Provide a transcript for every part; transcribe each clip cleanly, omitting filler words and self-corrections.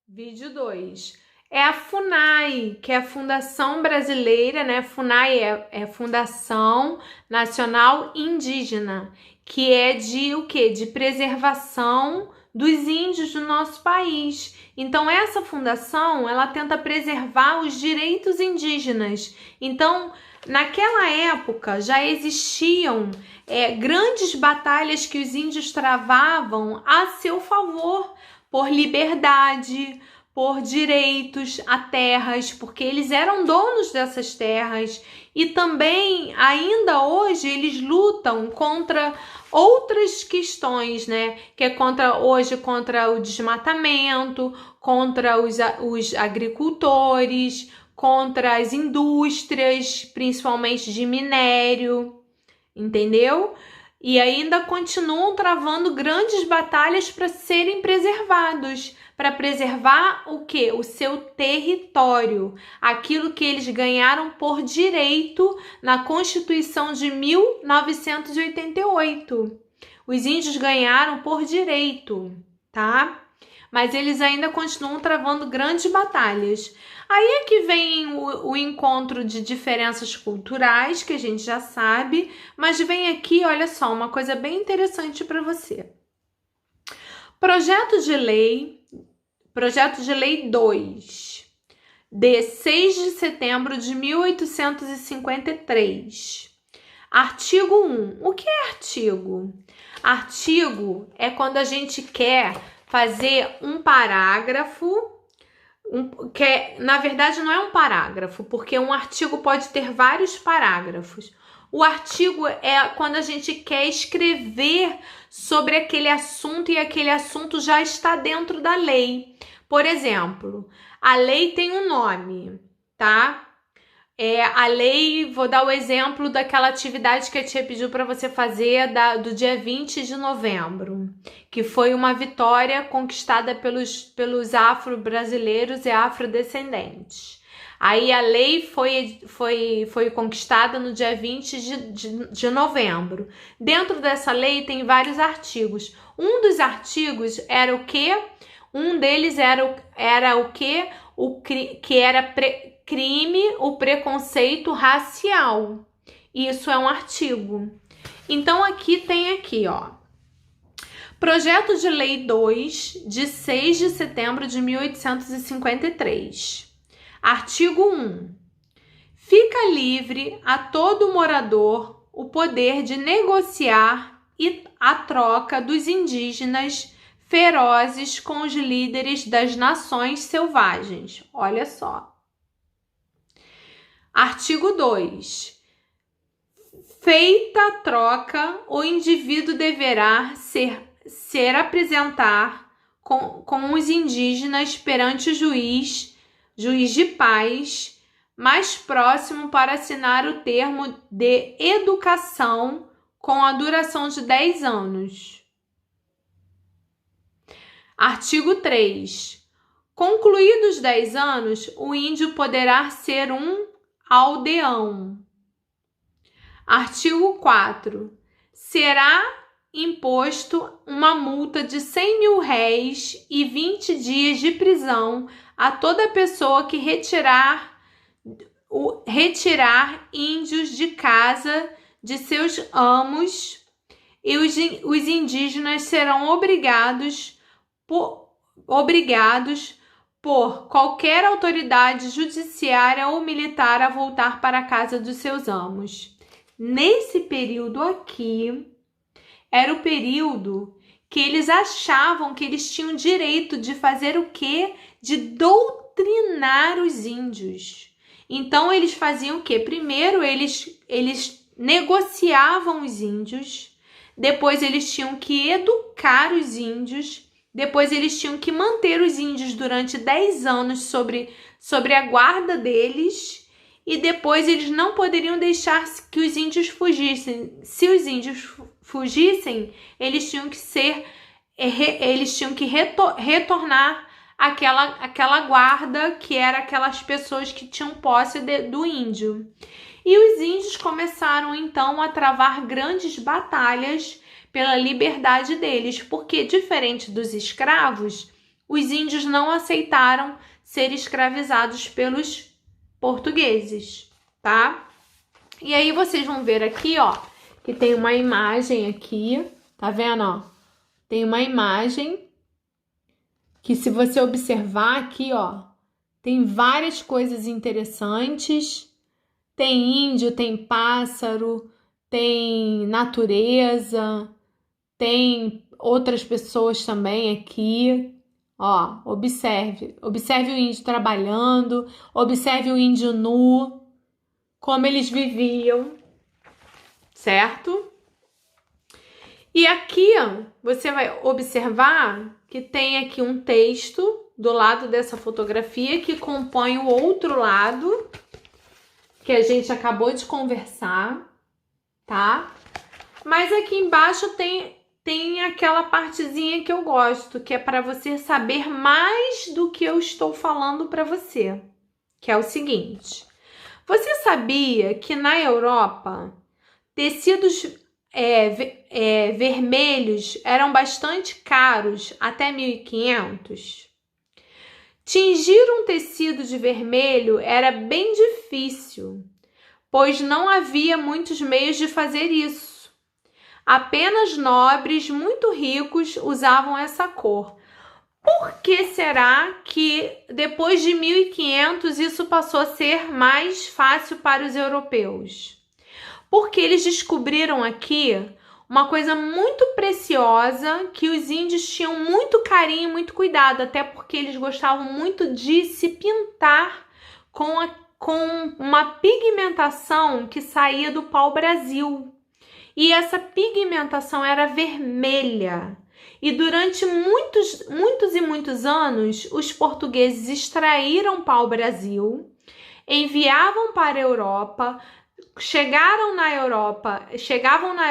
Vídeo 2. É a FUNAI, que é a Fundação Brasileira, né? FUNAI é Fundação Nacional Indígena, que é de o quê? De preservação dos índios do nosso país. Então, essa fundação, ela tenta preservar os direitos indígenas. Então, naquela época, já existiam grandes batalhas que os índios travavam a seu favor, por liberdade, por direitos a terras, porque eles eram donos dessas terras, e também, ainda hoje, eles lutam contra outras questões, né? Que é contra o desmatamento, contra os agricultores, contra as indústrias, principalmente de minério, entendeu? E ainda continuam travando grandes batalhas para serem preservados, para preservar o quê? O seu território, aquilo que eles ganharam por direito na Constituição de 1988. Os índios ganharam por direito, tá? Mas eles ainda continuam travando grandes batalhas. Aí é que vem o encontro de diferenças culturais, que a gente já sabe, mas vem aqui, olha só, uma coisa bem interessante para você. Projeto de Lei 2, de 6 de setembro de 1853. Artigo 1. O que é artigo? Artigo é quando a gente quer fazer um parágrafo, na verdade não é um parágrafo, porque um artigo pode ter vários parágrafos. O artigo é quando a gente quer escrever sobre aquele assunto e aquele assunto já está dentro da lei. Por exemplo, a lei tem um nome, tá? A lei, vou dar o exemplo daquela atividade que a tia pediu para você fazer do dia 20 de novembro, que foi uma vitória conquistada pelos afro-brasileiros e afrodescendentes. Aí a lei foi conquistada no dia 20 de novembro. Dentro dessa lei tem vários artigos. Um dos artigos era o quê? Um deles era o quê? Que era crime, o preconceito racial. Isso é um artigo. Então, tem aqui, ó. Projeto de Lei 2, de 6 de setembro de 1853. Artigo 1. Fica livre a todo morador o poder de negociar a troca dos indígenas ferozes com os líderes das nações selvagens. Olha só. Artigo 2. Feita a troca, o indivíduo deverá ser apresentar com os indígenas perante o juiz de paz mais próximo para assinar o termo de educação com a duração de 10 anos. Artigo 3. Concluídos 10 anos, o índio poderá ser um aldeão. Artigo 4. Será imposto uma multa de 100 mil réis e 20 dias de prisão a toda pessoa que retirar índios de casa de seus amos, e os indígenas serão obrigados por qualquer autoridade judiciária ou militar a voltar para a casa dos seus amos. Nesse período aqui, era o período que eles achavam que eles tinham direito de fazer o quê? De doutrinar os índios. Então, eles faziam o quê? Primeiro, eles negociavam os índios, depois eles tinham que educar os índios, depois eles tinham que manter os índios durante 10 anos sobre a guarda deles, e depois eles não poderiam deixar que os índios fugissem. Se os índios fugissem, eles tinham que retornar aquela guarda, que era aquelas pessoas que tinham posse do índio. E os índios começaram então a travar grandes batalhas pela liberdade deles, porque diferente dos escravos, os índios não aceitaram ser escravizados pelos portugueses, tá? E aí vocês vão ver aqui, ó, que tem uma imagem aqui, tá vendo, ó? Tem uma imagem que, se você observar aqui, ó, tem várias coisas interessantes. Tem índio, tem pássaro, tem natureza, tem outras pessoas também aqui. Ó, observe o índio trabalhando, observe o índio nu, como eles viviam, certo? E aqui, ó, você vai observar que tem aqui um texto do lado dessa fotografia que compõe o outro lado, que a gente acabou de conversar, tá? Mas aqui embaixo tem aquela partezinha que eu gosto, que é para você saber mais do que eu estou falando para você, que é o seguinte: você sabia que na Europa tecidos vermelhos eram bastante caros até 1500? Tingir um tecido de vermelho era bem difícil, pois não havia muitos meios de fazer isso. Apenas nobres muito ricos usavam essa cor. Por que será que depois de 1500 isso passou a ser mais fácil para os europeus? Porque eles descobriram aqui uma coisa muito preciosa, que os índios tinham muito carinho, muito cuidado, até porque eles gostavam muito de se pintar com uma pigmentação que saía do pau-brasil. E essa pigmentação era vermelha. E durante muitos anos, os portugueses extraíram pau-brasil, enviavam para a Europa. Chegavam na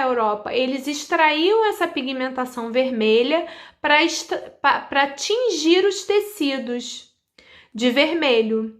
Europa, eles extraíam essa pigmentação vermelha para tingir os tecidos de vermelho.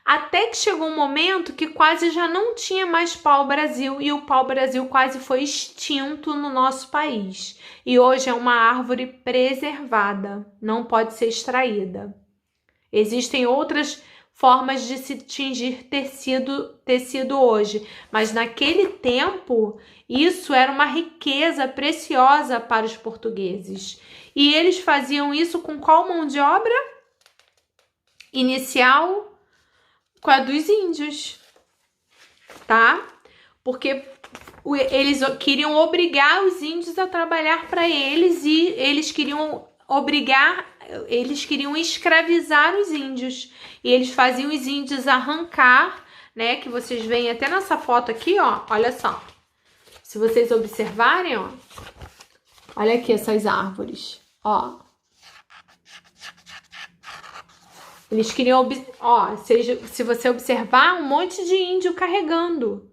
Até que chegou um momento que quase já não tinha mais pau-brasil e o pau-brasil quase foi extinto no nosso país. E hoje é uma árvore preservada, não pode ser extraída. Existem outras formas de se tingir tecido hoje, mas naquele tempo isso era uma riqueza preciosa para os portugueses. E eles faziam isso com qual mão de obra? Inicial, com a dos índios, tá? Porque eles queriam obrigar os índios a trabalhar para eles, e eles queriam escravizar os índios. E eles faziam os índios arrancar, né? Que vocês veem até nessa foto aqui, ó. Olha só. Se vocês observarem, ó. Olha aqui essas árvores, ó. Eles queriam, ó, se você observar, um monte de índio carregando.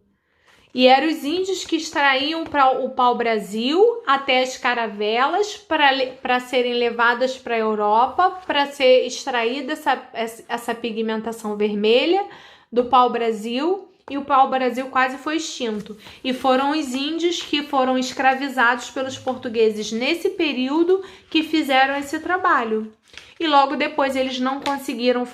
E eram os índios que extraíam o pau-brasil até as caravelas para serem levadas para a Europa, para ser extraída essa pigmentação vermelha do pau-brasil, e o pau-brasil quase foi extinto. E foram os índios que foram escravizados pelos portugueses nesse período que fizeram esse trabalho. E logo depois eles não conseguiram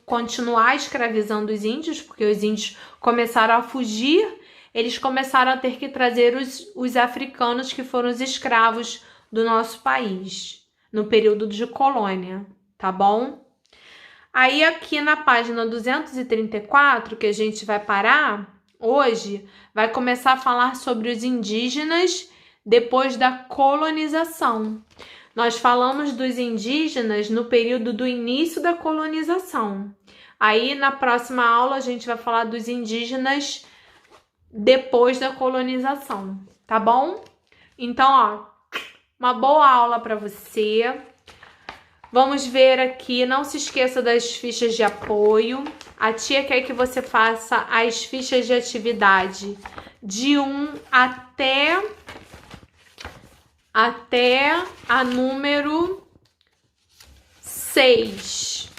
continuar escravizando os índios, porque os índios começaram a fugir. Eles começaram a ter que trazer os africanos, que foram os escravos do nosso país, no período de colônia, tá bom? Aí aqui na página 234, que a gente vai parar hoje, vai começar a falar sobre os indígenas depois da colonização. Nós falamos dos indígenas no período do início da colonização. Aí na próxima aula a gente vai falar dos indígenas depois da colonização, tá bom? Então, ó, uma boa aula para você. Vamos ver aqui, não se esqueça das fichas de apoio. A tia quer que você faça as fichas de atividade de 1 até a número 6,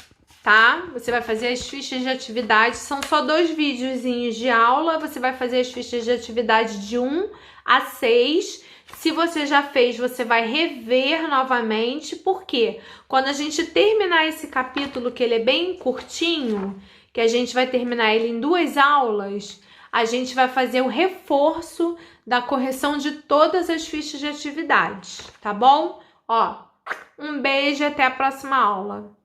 tá? Você vai fazer as fichas de atividade, são só 2 videozinhos de aula, você vai fazer as fichas de atividade de 1 a 6. Se você já fez, você vai rever novamente, porque quando a gente terminar esse capítulo, que ele é bem curtinho, que a gente vai terminar ele em 2 aulas, a gente vai fazer o reforço da correção de todas as fichas de atividades, tá bom? Ó, um beijo e até a próxima aula.